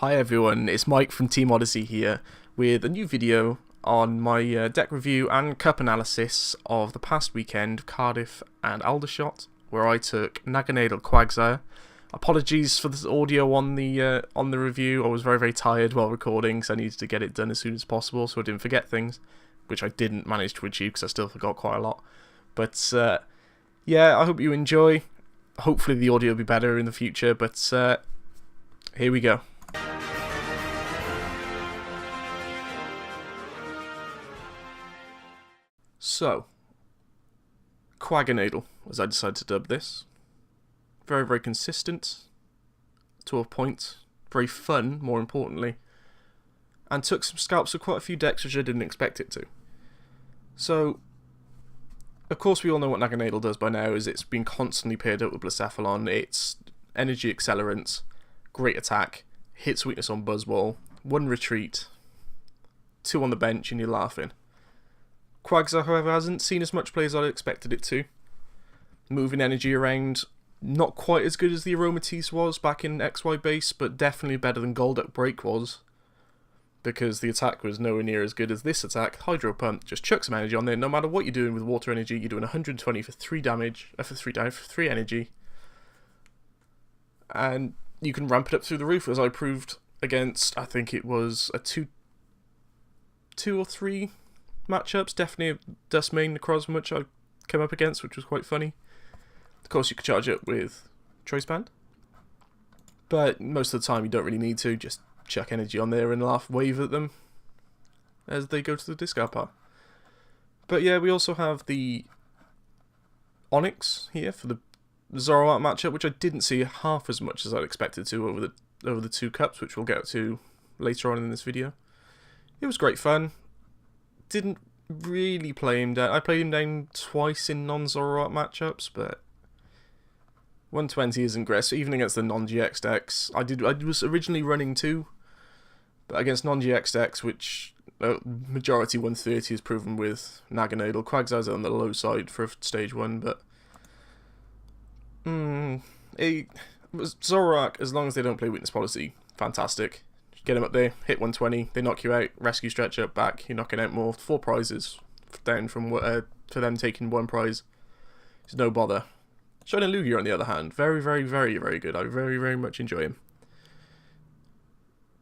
Hi everyone, it's Mike from Team Odyssey here with a new video on my deck review and cup analysis of the past weekend, Cardiff and Aldershot, where I took Naganadel Quagsire. Apologies for the audio on the review. I was very tired while recording, so I needed to get it done as soon as possible so I didn't forget things, which I didn't manage to achieve because I still forgot quite a lot. But yeah, I hope you enjoy. Hopefully the audio will be better in the future, but here we go. So, Quaganadel, as I decided to dub this. Very consistent, to a point. Very fun, more importantly. And took some scalps of quite a few decks which I didn't expect it to. So, of course we all know what Naganadel does by now, is it's been constantly paired up with Blacephalon. It's energy accelerant, great attack, hits weakness on Buzzwole, 1 retreat, 2 on the bench and you're laughing. Quagsire, however, hasn't seen as much play as I expected it to. Moving energy around, not quite as good as the Aromatisse was back in XY base, but definitely better than Golduck Break was. Because the attack was nowhere near as good as this attack. Hydro Pump, just chuck some energy on there. No matter what you're doing with water energy, you're doing 120 for 3 damage, for 3 energy. And you can ramp it up through the roof, as I proved against, I think it was a 2 or 3 matchups, definitely Dustmane Necrozma, which I came up against, which was quite funny. Of course, you could charge it with Choice Band, but most of the time you don't really need to. Just chuck energy on there and wave at them as they go to the discard pile. But yeah, we also have the Onyx here for the Zoroark matchup, which I didn't see half as much as I'd expected to over the 2 cups, which we'll get to later on in this video. It was great fun. Didn't really play him down. I played him down twice in non-Zoroark matchups, but 120 isn't great. So even against the non-GX decks, I was originally running 2, but against non-GX decks, which majority 130 is proven with Naganadel. Quagsire's on the low side for stage 1, but Zoroark, as long as they don't play Weakness Policy, fantastic. Get them up there, hit 120, they knock you out, rescue stretch up, back, you're knocking out more. 4 prizes down from for them taking 1 prize. It's no bother. Shining Lugia, on the other hand, very good. I very much enjoy him.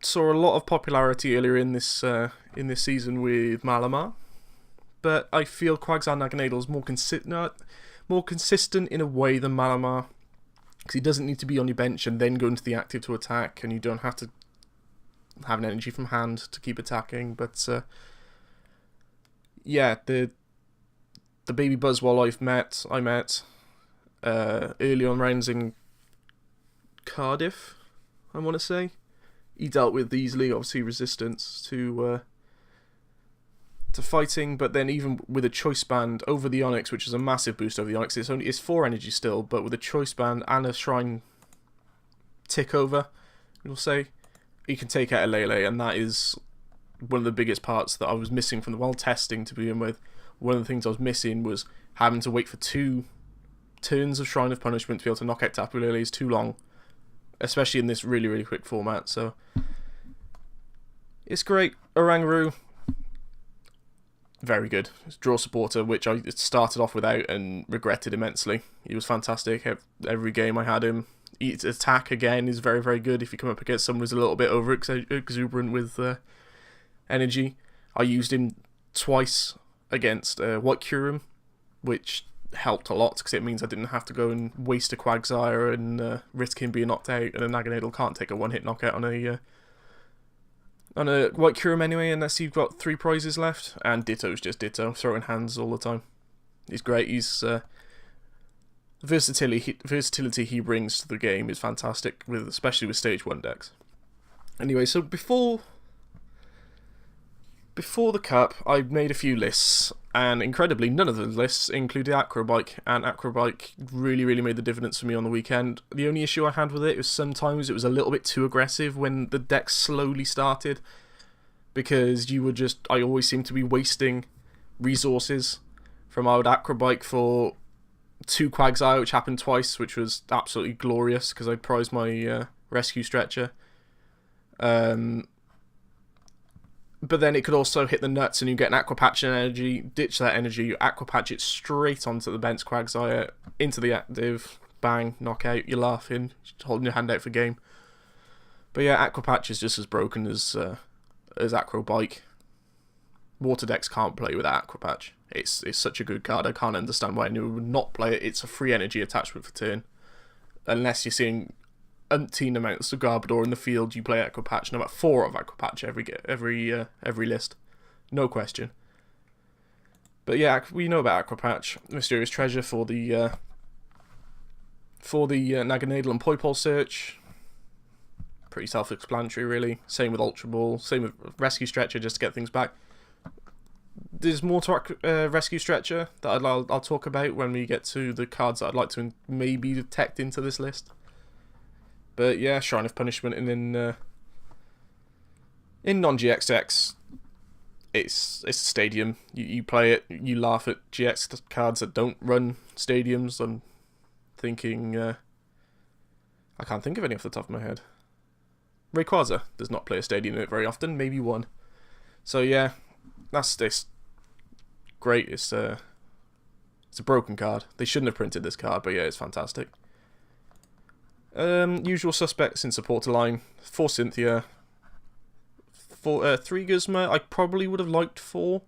Saw a lot of popularity earlier in this season with Malamar, but I feel Quagsire Naganadel is more consistent in a way than Malamar, because he doesn't need to be on your bench and then go into the active to attack, and you don't have to have an energy from hand to keep attacking. But yeah, the baby Buzzwole I met early on rounds in Cardiff, I want to say. He dealt with easily, obviously resistance to fighting, but then even with a Choice Band over the Onyx, which is a massive boost over the Onyx, it's 4 energy still, but with a Choice Band and a Shrine tick over, we'll say, you can take out a Lele, and that is one of the biggest parts that I was missing from the world testing to begin with. One of the things I was missing was having to wait for 2 turns of Shrine of Punishment to be able to knock out Tapu Lele is too long, especially in this really quick format. So it's great. Oranguru, very good. It's draw supporter, which I started off without and regretted immensely. He was fantastic. Every game I had him. His attack, again, is very good if you come up against someone who's a little bit over exuberant with energy. I used him twice against White Kyurem, which helped a lot, because it means I didn't have to go and waste a Quagsire and risk him being knocked out, and a Naganadel can't take a 1-hit knockout on a White Kyurem anyway, unless you've got 3 prizes left, and Ditto's just Ditto, throwing hands all the time. He's great. He's versatility he brings to the game is fantastic, especially with stage 1 decks. Anyway, so before the cup, I made a few lists, and incredibly, none of the lists included Aquabike, and Aquabike really made the difference for me on the weekend. The only issue I had with it was sometimes it was a little bit too aggressive when the deck slowly started, because I always seem to be wasting resources from our Aquabike for 2 Quagsire, which happened twice, which was absolutely glorious because I prized my rescue stretcher. But then it could also hit the nuts and you get an Aqua Patch energy, ditch that energy, you Aqua Patch it straight onto the bench Quagsire, into the active, bang, knockout, you're laughing, holding your hand out for game. But yeah, Aqua Patch is just as broken as Acro Bike. Water decks can't play with Aqua Patch. It's such a good card, I can't understand why anyone would not play it. It's a free energy attachment for turn. Unless you're seeing umpteen amounts of Garbodor in the field, you play Aqua Patch. No matter 4 of Aqua Patch every list, no question. But yeah, we know about Aqua Patch, Mysterious Treasure for the Naganadel and Poipole search. Pretty self-explanatory, really. Same with Ultra Ball, same with Rescue Stretcher, just to get things back. There's more to Rescue Stretcher that I'll talk about when we get to the cards that I'd like to maybe detect into this list. But yeah, Shrine of Punishment, and in non-GX decks, it's a stadium. You play it, you laugh at GX cards that don't run stadiums. I'm thinking, I can't think of any off the top of my head. Rayquaza does not play a stadium in it very often, maybe one. So yeah, that's this. Great, it's a broken card. They shouldn't have printed this card, but yeah, it's fantastic. Usual suspects in supporter line. 4 Cynthia. 3 Guzma. I probably would have liked 4.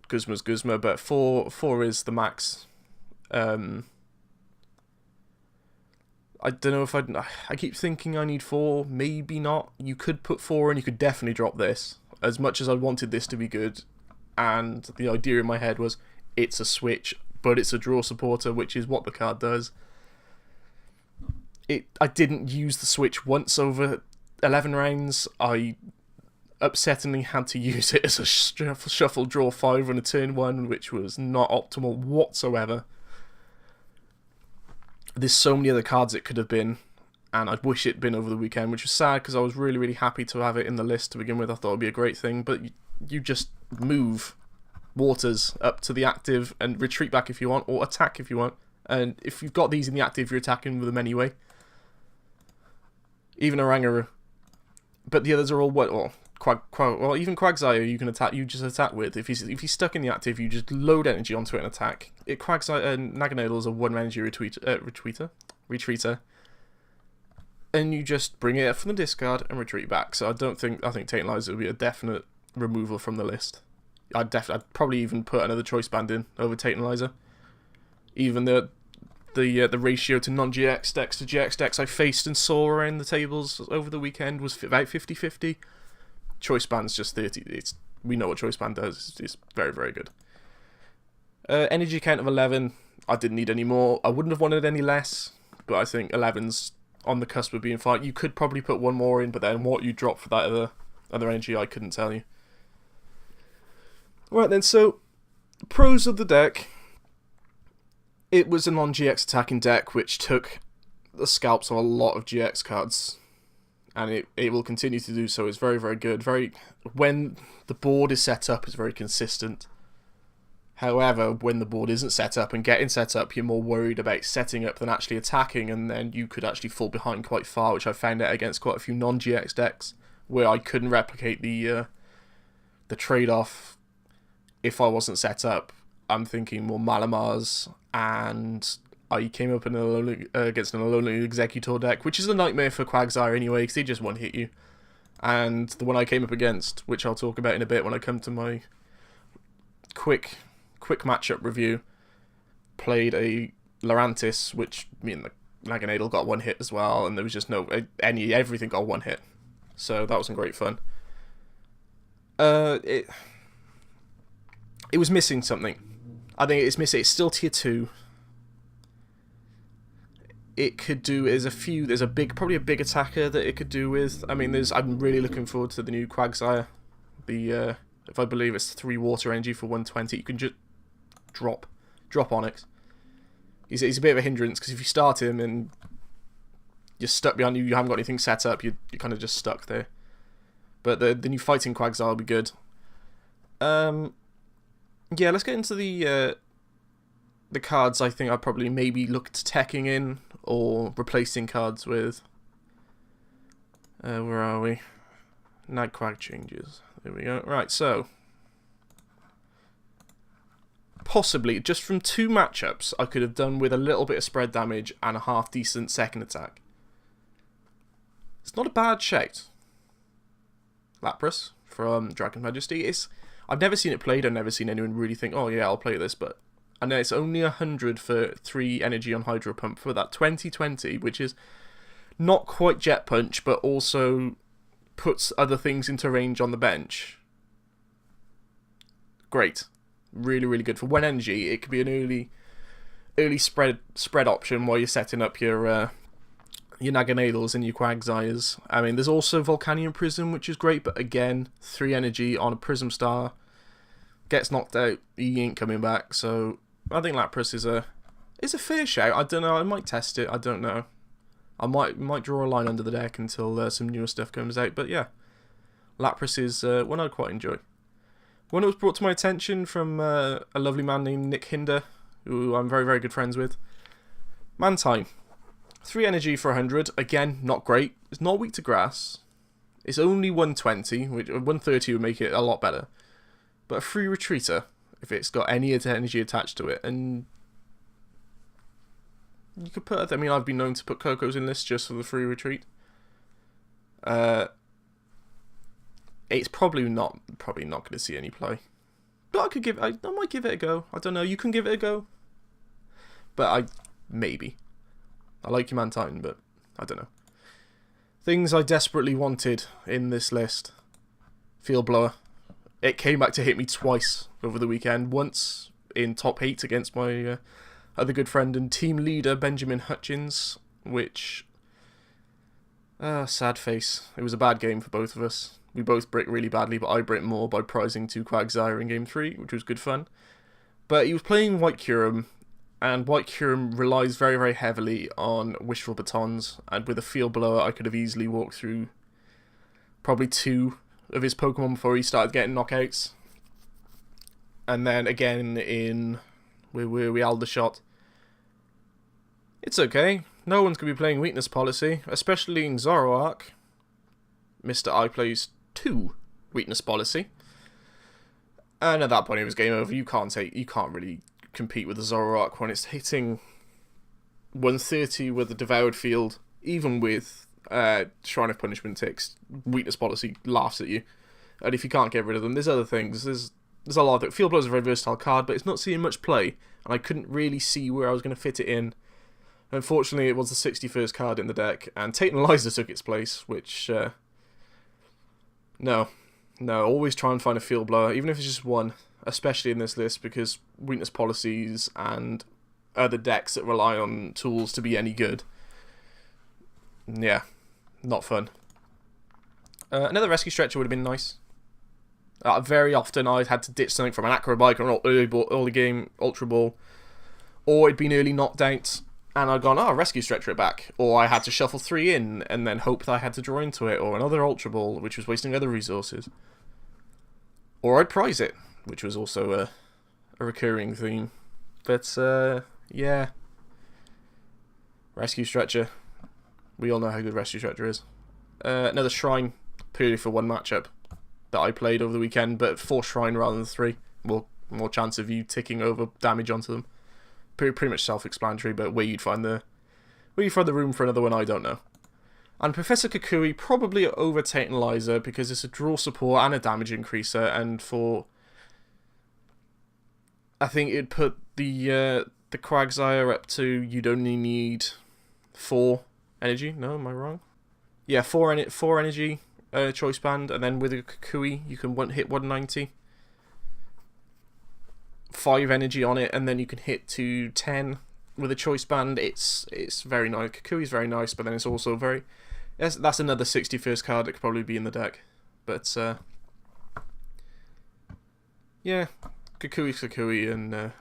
Guzma's Guzma, but 4 is the max. I don't know if I keep thinking I need 4, maybe not. You could put 4 and you could definitely drop this. As much as I wanted this to be good, and the idea in my head was, it's a switch, but it's a draw supporter, which is what the card does. I didn't use the switch once over 11 rounds. I upsettingly had to use it as a shuffle draw 5 on a turn 1, which was not optimal whatsoever. There's so many other cards it could have been, and I wish it'd been over the weekend, which was sad because I was really, really happy to have it in the list to begin with. I thought it'd be a great thing, but you just move Waters up to the active and retreat back if you want, or attack if you want. And if you've got these in the active, you're attacking with them anyway. Even Oranguru. But the others are all what? Well, even Quagsire you can attack. You just attack with. If he's stuck in the active, you just load energy onto it and attack. Quagsire Naganadel is a 1 energy retreater, and you just bring it up from the discard and retreat back. So I think Tantalizer would be a definite removal from the list. I'd probably even put another choice band in over Tantalizer. Even the ratio to non-GX decks to GX decks I faced and saw around the tables over the weekend was about 50-50. Choice band's just 30. We know what choice band does. It's very, very good. Energy count of 11. I didn't need any more. I wouldn't have wanted any less, but I think 11's on the cusp of being fine. You could probably put 1 more in, but then what you drop for that other energy, I couldn't tell you. Right then, so pros of the deck. It was a non-GX attacking deck, which took the scalps of a lot of GX cards, and it will continue to do so. It's very, very good. When the board is set up, it's very consistent. However, when the board isn't set up and getting set up, you're more worried about setting up than actually attacking, and then you could actually fall behind quite far, which I found out against quite a few non-GX decks, where I couldn't replicate the trade-off if I wasn't set up. I'm thinking more Malamars, and I came up against an Alolan Executor deck, which is a nightmare for Quagsire anyway, because he just one-hit you. And the one I came up against, which I'll talk about in a bit when I come to my quick matchup review, played a Lurantis, which me and the Naganadel got 1 hit as well, and there was just everything got 1 hit. So that wasn't great fun. It was missing something. I think it's missing. It's still tier 2. It could do. There's probably a big attacker that it could do with. I mean, I'm really looking forward to the new Quagsire. If I believe it's 3 water energy for 120, you can just drop Onyx. He's a bit of a hindrance because if you start him and you're stuck behind you haven't got anything set up, you're kind of just stuck there. But the new fighting Quagsire will be good. Yeah, let's get into the cards I think I'd probably maybe look to teching in or replacing cards with. Where are we? Quag changes. There we go. Right, so possibly just from 2 matchups, I could have done with a little bit of spread damage and a half decent second attack. It's not a bad shout. Lapras from Dragon Majesty. I've never seen it played. I've never seen anyone really think, oh yeah, I'll play this. But I know it's only 100 for 3 energy on Hydro Pump for that 2020, which is not quite Jet Punch, but also puts other things into range on the bench. Great. Really, really good. For 1 energy, it could be an early spread option while you're setting up your Naganadels and your Quagsires. I mean, there's also Volcanion Prism, which is great, but again, 3 energy on a Prism Star. Gets knocked out, he ain't coming back, so I think Lapras is a fair shout. I don't know, I might test it, I don't know. I might draw a line under the deck until some newer stuff comes out, but yeah. Lapras is one I'd quite enjoy. One that was brought to my attention from a lovely man named Nick Hinder, who I'm very, very good friends with. Mantine. 3 energy for 100. Again, not great. It's not weak to grass. It's only 120, which 130 would make it a lot better. But a free retreater, if it's got any energy attached to it. And you could put, I mean, I've been known to put Cocos in this just for the free retreat. It's probably not going to see any play. But I might give it a go. I don't know, you can give it a go. But maybe. I like your Mantine, but I don't know. Things I desperately wanted in this list. Field Blower. It came back to hit me twice over the weekend. Once in top 8 against my other good friend and team leader, Benjamin Hutchins, which... sad face. It was a bad game for both of us. We both bricked really badly, but I bricked more by prizing 2 Quagsire in Game 3, which was good fun. But he was playing White Kyurem, and White Kyurem relies very, very heavily on Wishful Batons, and with a Field Blower I could have easily walked through probably 2 of his Pokemon before he started getting knockouts. And then again in where were we, Aldershot. It's okay. No one's going to be playing Weakness Policy, especially in Zoroark. Mr. I plays 2 Weakness Policy. And at that point it was game over. You can't really compete with the Zoroark when it's hitting 130 with a Devoured Field, even with Shrine of Punishment ticks. Weakness Policy laughs at you. And if you can't get rid of them, there's other things. There's a lot of it. Field Blow is a very versatile card, but it's not seeing much play, and I couldn't really see where I was going to fit it in. Unfortunately, it was the 61st card in the deck, and Tate and Eliza took its place, which... No, always try and find a Field Blower, even if it's just one, especially in this list, because Weakness Policies and other decks that rely on tools to be any good. Yeah, not fun. Another Rescue Stretcher would have been nice. Very often I'd had to ditch something from an Aqua Bike or an early game Ultra Ball, or it'd been early knocked out, and I'd gone, Rescue Stretcher it back, or I had to shuffle 3 in, and then hope that I had to draw into it, or another Ultra Ball, which was wasting other resources. Or I'd prize it, which was also a recurring theme. But, yeah. Rescue Stretcher. We all know how good Rescue Stretcher is. Another Shrine, purely for 1 matchup that I played over the weekend, but 4 Shrine rather than 3. More chance of you ticking over damage onto them. Pretty much self-explanatory, but where you'd find the room for another one, I don't know. And Professor Kukui probably over Tate and Eliza, because it's a draw support and a damage increaser, and for... I think it'd put the Quagsire up to you'd only need 4 energy. No, am I wrong? Yeah, 4 energy choice band, and then with a Kukui you can hit 190. 5 energy on it, and then you can hit to 10 with a choice band. It's very nice. Kukui's very nice, but then it's also very... That's another 61st card that could probably be in the deck. But, yeah, Kukui's Kukui, and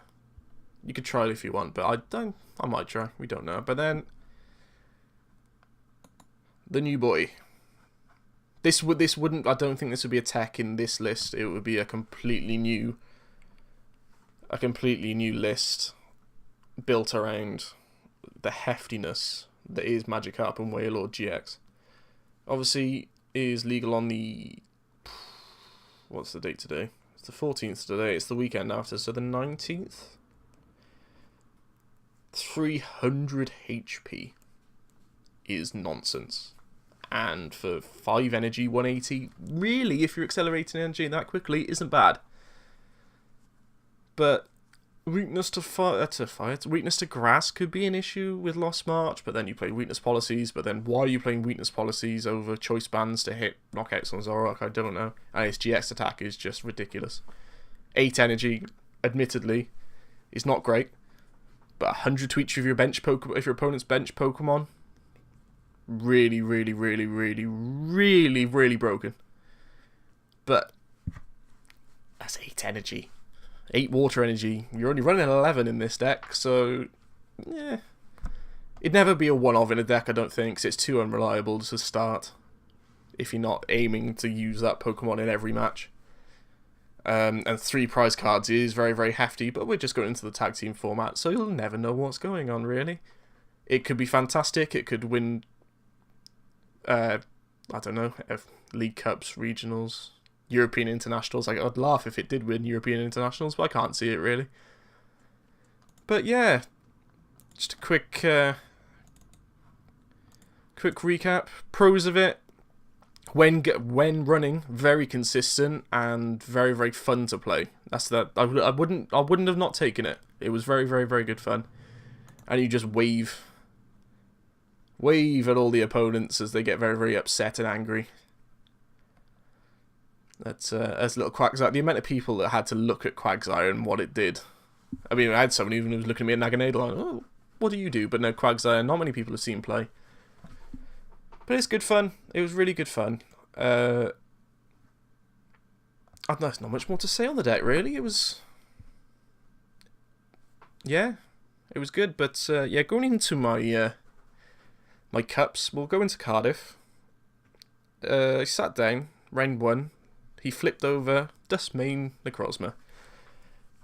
you could try it if you want, but I might try. We don't know. But then, the new boy. This wouldn't... I don't think this would be a tech in this list. It would be a completely new list built around the heftiness that is Magikarp and Wailord GX. Obviously, is legal on the... What's the date today? It's the 14th today. It's the weekend after, so the 19th? 300 HP is nonsense. And for 5 energy, 180, really, if you're accelerating energy that quickly, isn't bad. But weakness to fire, weakness to grass could be an issue with Lost March, but then you play weakness policies, but then why are you playing weakness policies over choice bands to hit knockouts on Zoroark? I don't know. And its GX attack is just ridiculous. 8 energy, admittedly, is not great, but 100 tweets of your bench Pokemon, if your opponent's bench Pokemon, really, really, really, really, really, really broken. But that's 8 energy. 8 water energy. You're only running 11 in this deck, so yeah. It'd never be a one-off in a deck, I don't think, 'cause it's too unreliable to start if you're not aiming to use that Pokemon in every match. And 3 prize cards is very, very hefty, but we're just going into the tag team format, so you'll never know what's going on, really. It could be fantastic, it could win, I don't know, League Cups, Regionals, European Internationals. I'd laugh if it did win European Internationals, but I can't see it, really. But yeah, just a quick recap. Pros of it: when running, very consistent and very, very fun to play. That's that. I wouldn't have not taken it. It was very, very, very good fun, and you just wave at all the opponents as they get very, very upset and angry. That's as little Quagsire. The amount of people that had to look at Quagsire and what it did. I mean, I had someone even who was looking at me at Naganadel like, oh, what do you do? But no, Quagsire, not many people have seen play. But it's good fun. It was really good fun. I don't know, there's not much more to say on the deck, really. It was... Yeah, it was good. But yeah, going into my my cups, we'll go into Cardiff. I sat down, round 1. He flipped over Dustmane Necrozma.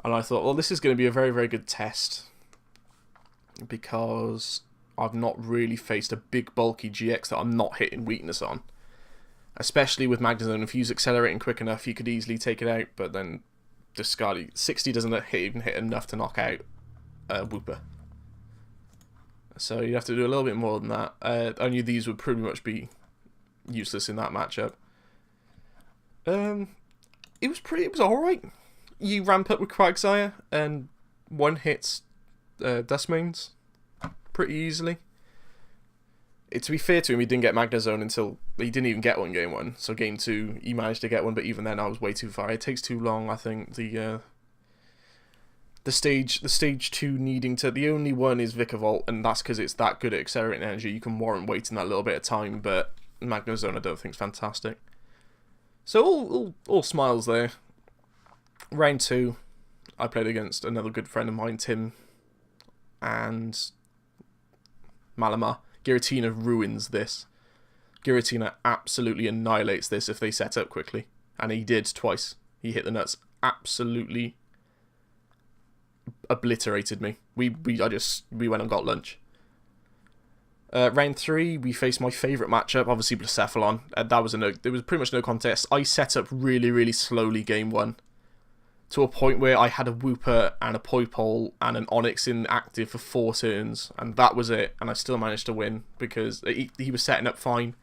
And I thought, well, this is going to be a very, very good test. Because I've not really faced a big, bulky GX that I'm not hitting weakness on. Especially with Magnezone. If he's accelerating quick enough, you could easily take it out. But then discard it. 60 doesn't even hit enough to knock out Wooper. So you have to do a little bit more than that. I knew these would pretty much be useless in that matchup. It was alright. You ramp up with Quagsire and one hits Dustmanes pretty easily. To be fair to him, he didn't get Magnezone until... He didn't even get one game 1. So game 2, he managed to get one, but even then I was way too far. It takes too long, I think. The stage 2 needing to... The only one is Vikavolt, and that's because it's that good at accelerating energy. You can warrant waiting that little bit of time, but Magnezone I don't think is fantastic. So all smiles there. Round 2, I played against another good friend of mine, Tim, and Malamar. Giratina ruins this. Giratina absolutely annihilates this if they set up quickly. And he did twice. He hit the nuts. Absolutely obliterated me. We went and got lunch. Round 3, we faced my favourite matchup, obviously Blacephalon. There was pretty much no contest. I set up really, really slowly game 1. To a point where I had a Wooper and a Poipole and an Onix in active for 4 turns. And that was it. And I still managed to win because he was setting up fine.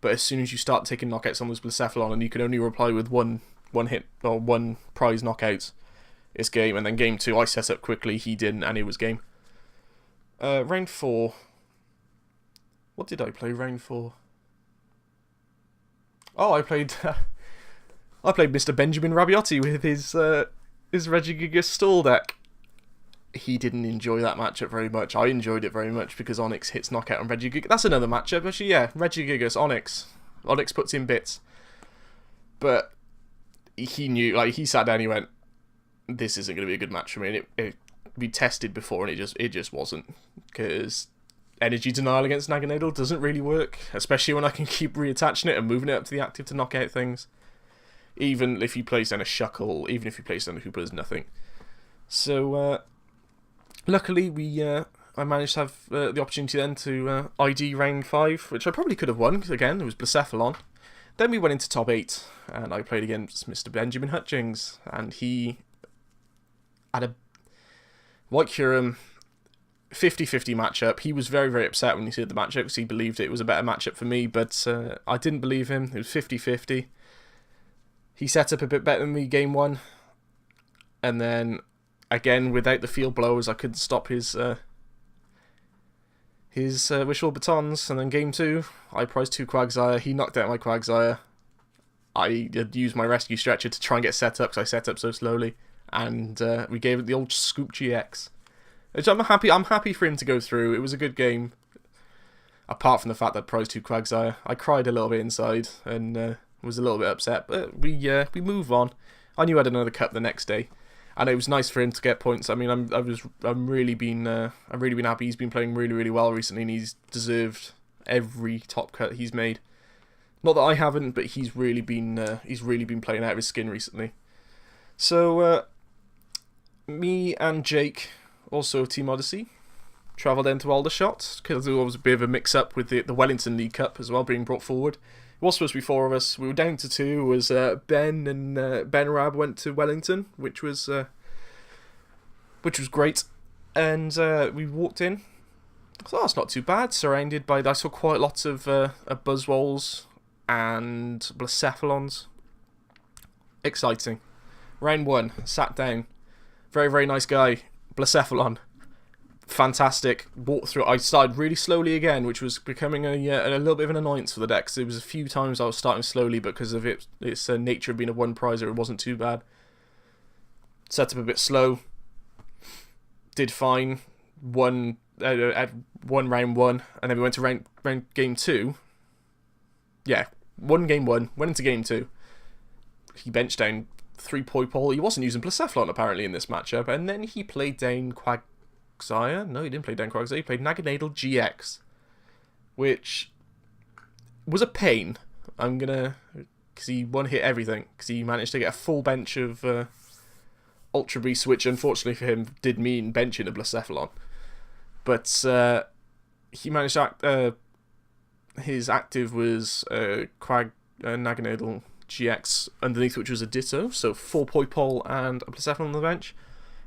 But as soon as you start taking knockouts on this Blacephalon and you can only reply with one hit or 1 prize knockouts, it's game. And then game 2, I set up quickly. He didn't and it was game. Round 4... What did I play round 4? Oh, I played Mr. Benjamin Rabioti with his Regigigas stall deck. He didn't enjoy that matchup very much. I enjoyed it very much because Onix hits knockout on Regigigas. That's another matchup, actually. Yeah, Regigigas, Onix. Onix puts in bits. But he knew, like, he sat down. He went, "This isn't going to be a good match for me." And we tested before, and it just wasn't because energy denial against Naganadel doesn't really work, especially when I can keep reattaching it and moving it up to the active to knock out things. Even if you place down a Shuckle, even if you place down a Hooper, there's nothing. So, luckily, I managed to have the opportunity then to ID round 5, which I probably could have won, because again, it was Blacephalon. Then we went into top 8, and I played against Mr. Benjamin Hutchings, and he had a White Curum 50-50 matchup. He was very, very upset when he said the matchup, because he believed it was a better matchup for me, but I didn't believe him. It was 50-50. He set up a bit better than me game 1, and then, again, without the field blowers, I couldn't stop his wishful batons, and then game 2, I prized 2 Quagsire. He knocked out my Quagsire. I had used my rescue stretcher to try and get set up, because I set up so slowly, and we gave it the old Scoop GX. Which I'm happy for him to go through. It was a good game, apart from the fact that I prized 2 Quagsire. I cried a little bit inside, and was a little bit upset, but we move on. I knew I had another cup the next day, and it was nice for him to get points. I mean, I'm really been happy. He's been playing really, really well recently, and he's deserved every top cut he's made. Not that I haven't, but he's really been playing out of his skin recently. So me and Jake, also Team Odyssey, travelled into Aldershot, because there was a bit of a mix-up with the Wellington League Cup as well being brought forward. It was supposed to be 4 of us. We were down to 2. It was Ben and Ben Rab went to Wellington, which was great. And we walked in. I thought, that's not too bad. Surrounded by, I saw quite lots of Buzzwoles and Blacephalons. Exciting. Round 1, sat down. Very, very nice guy. Blacephalon. Fantastic. Walked through. I started really slowly again, which was becoming a little bit of an annoyance for the deck. There was a few times I was starting slowly because of its nature of being a one prizer. It wasn't too bad. Set up a bit slow. Did fine. Won round 1, and then we went to round game 2. Yeah, won game 1. Went into game 2. He benched down 3 Poipole. He wasn't using Blacephalon apparently in this matchup, and then he played down Quagsire? No, he didn't play down Quagsire. He played Naganadel GX, which was a pain. Because he one-hit everything, because he managed to get a full bench of Ultra Beasts, which unfortunately for him did mean benching a Blacephalon. But he managed to his active was Naganadel GX underneath, which was a Ditto, so 4 Poipole and a Blacephalon on the bench.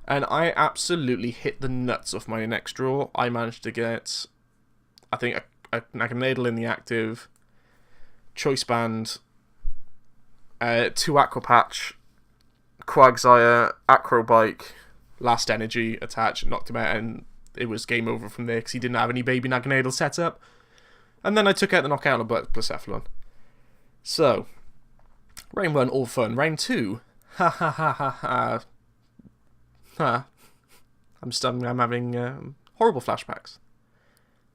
And I absolutely hit the nuts off my next draw. I managed to get, I think, a Naganadel in the active, Choice Band, 2 Aqua Patch, Quagsire, Acrobike, Last Energy attached, knocked him out, and it was game over from there because he didn't have any baby Naganadel set up. And then I took out the knockout of Blacephalon. So, round 1, all fun. Round 2, ha ha ha ha ha. I'm having horrible flashbacks.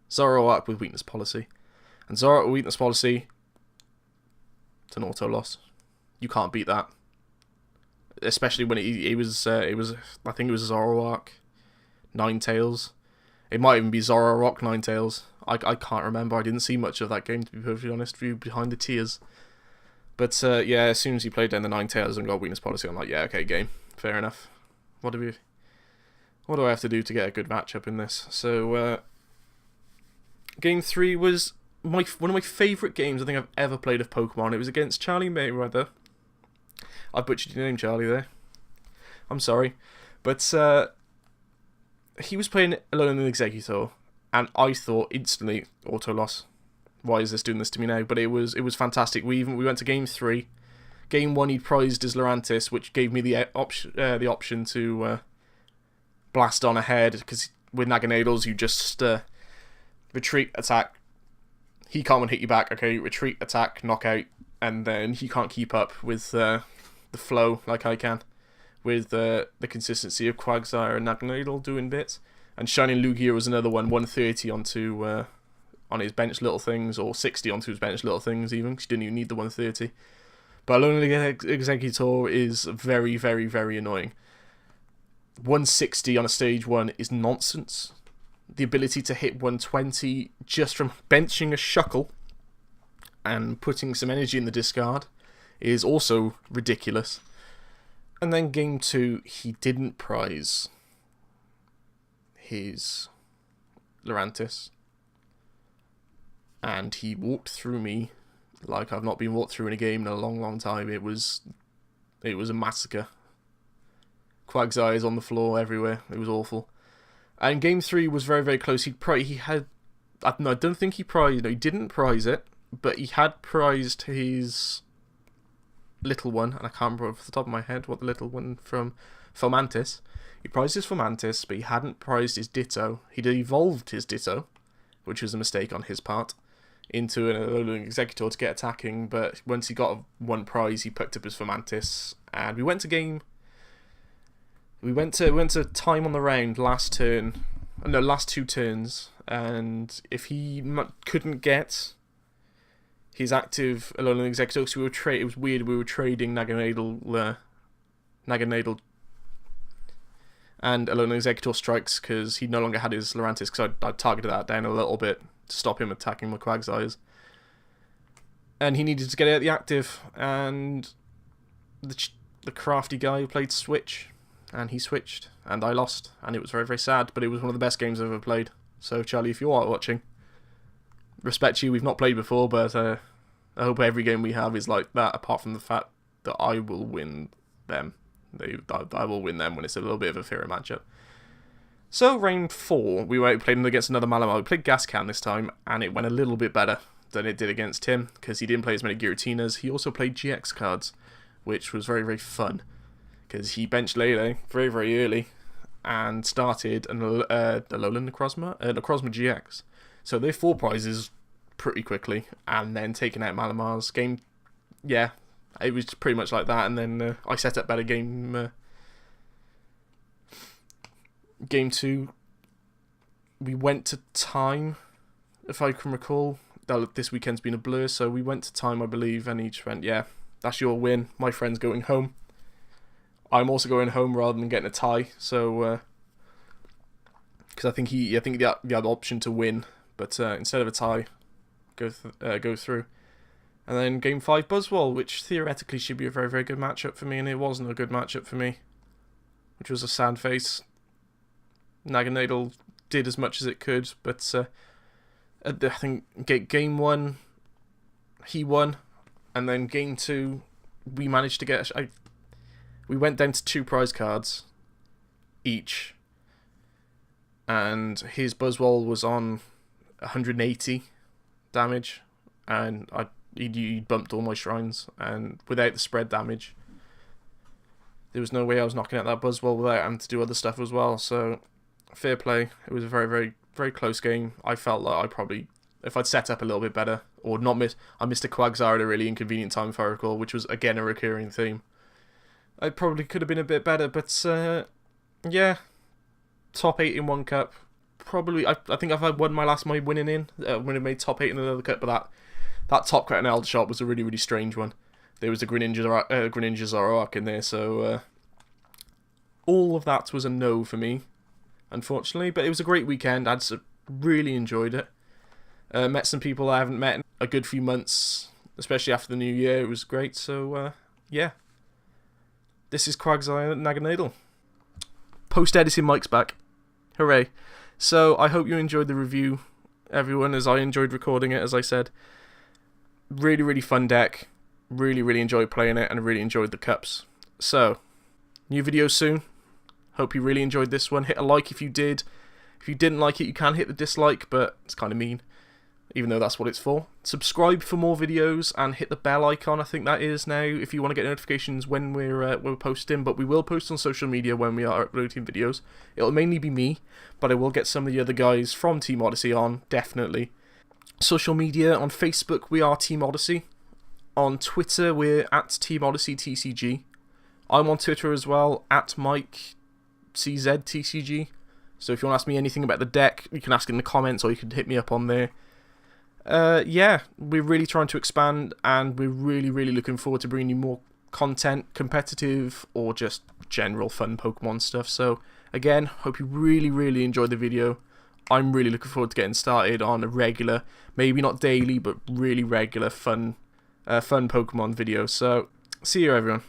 Zoroark with Weakness Policy. And Zoroark with Weakness Policy, it's an auto loss. You can't beat that. Especially when it was I think it was Zoroark Ninetales. It might even be Zoroark Ninetales. I can't remember. I didn't see much of that game, to be perfectly honest with you, behind the tiers. But yeah, as soon as he played down the Ninetales and got Weakness Policy, I'm like, yeah, okay, game. Fair enough. What do I have to do to get a good matchup in this? So, game 3 was one of my favourite games I think I've ever played of Pokemon. It was against Charlie Mayweather. I butchered your name, Charlie, there. I'm sorry. But he was playing Alone in the Executor, and I thought instantly, auto loss. Why is this doing this to me now? But it was fantastic. We went to game 3. Game 1 he prized his Lurantis, which gave me the option to blast on ahead, because with Naganadels you just retreat, attack. He can't hit you back. Okay, retreat, attack, knockout, and then he can't keep up with the flow like I can, with the consistency of Quagsire and Naganadel doing bits. And Shining Lugia was another one, 130 onto on his bench little things, or 60 onto his bench little things even, because he didn't even need the 130. But Alone in the Executor is very, very, very annoying. 160 on a stage 1 is nonsense. The ability to hit 120 just from benching a Shuckle and putting some energy in the discard is also ridiculous. And then game 2, he didn't prize his Lurantis. And he walked through me like I've not been walked through in a game in a long, long time. It was a massacre. Quagsire is on the floor everywhere. It was awful. And game 3 was very, very close. He had... No, I don't think he prized... No, he didn't prize it, but he had prized his little one, and I can't remember off the top of my head what the little one from Fomantis. He prized his Fomantis, but he hadn't prized his Ditto. He'd evolved his Ditto, which was a mistake on his part, into an Alolan Executor to get attacking, but once he got one prize, he picked up his Fomantis, and we went to game... We went to time on the round last turn, no, last 2 turns, and if he couldn't get his active Alolan Executor, so it was weird, we were trading Naganadel and Alolan Executor strikes because he no longer had his Lurantis, because I targeted that down a little bit to stop him attacking my Quagsires. And he needed to get out the active, and the crafty guy who played Switch, and he switched, and I lost, and it was very, very sad, but it was one of the best games I've ever played. So, Charlie, if you are watching, respect you, we've not played before, but I hope every game we have is like that, apart from the fact that I will win them. I will win them when it's a little bit of a fairer matchup. So, round 4, we played him against another Malamar. We played Gascan this time, and it went a little bit better than it did against him, because he didn't play as many Giratinas. He also played GX cards, which was very, very fun, because he benched Lele very, very early, and started an Alolan Necrozma GX. So they 4 prizes pretty quickly, and then taking out Malamar's game. Yeah, it was pretty much like that, and then I set up better game 2. We went to time, if I can recall. This weekend's been a blur, so we went to time, I believe, and each went, yeah, that's your win. My friend's going home. I'm also going home rather than getting a tie, so because I think he had the option to win, but instead of a tie, go through. And then game 5 Buzzwole, which theoretically should be a very, very good matchup for me, and it wasn't a good matchup for me, which was a sad face. Naganadel did as much as it could, but I think game 1 he won, and then game 2 we managed to get. We went down to 2 prize cards each, and his Buzzwole was on 180 damage, and he bumped all my shrines, and without the spread damage, there was no way I was knocking out that Buzzwole without having to do other stuff as well. So fair play. It was a very, very, very close game. I felt like I probably, if I'd set up a little bit better, or not I missed a Quagsire at a really inconvenient time, if I recall, which was again a recurring theme. I probably could have been a bit better, but yeah, top 8 in one cup. Probably, I think if I won my winning in, when I made top 8 in another cup, but that top cut in Aldershot was a really, really strange one. There was a Greninja Zoroark in there, so all of that was a no for me, unfortunately. But it was a great weekend. I really enjoyed it. Met some people I haven't met in a good few months, especially after the new year. It was great, so yeah. This is Quagsire Naganadel. Post-editing Mike's back. Hooray. So, I hope you enjoyed the review, everyone, as I enjoyed recording it, as I said. Really, really fun deck. Really, really enjoyed playing it, and really enjoyed the cups. So, new video soon. Hope you really enjoyed this one. Hit a like if you did. If you didn't like it, you can hit the dislike, but it's kind of mean, even though that's what it's for. Subscribe for more videos, and hit the bell icon, I think that is now, if you want to get notifications when we're posting. But we will post on social media when we are uploading videos. It'll mainly be me, but I will get some of the other guys from Team Odyssey on, definitely. Social media, on Facebook we are Team Odyssey. On Twitter we're at Team Odyssey TCG. I'm on Twitter as well, at MikeCZTCG. So if you want to ask me anything about the deck, you can ask in the comments, or you can hit me up on there. Yeah, we're really trying to expand, and we're really, really looking forward to bringing you more content, competitive or just general fun Pokemon stuff. So again, hope you really, really enjoyed the video. I'm really looking forward to getting started on a regular, maybe not daily, but really regular fun Pokemon video. So see you, everyone.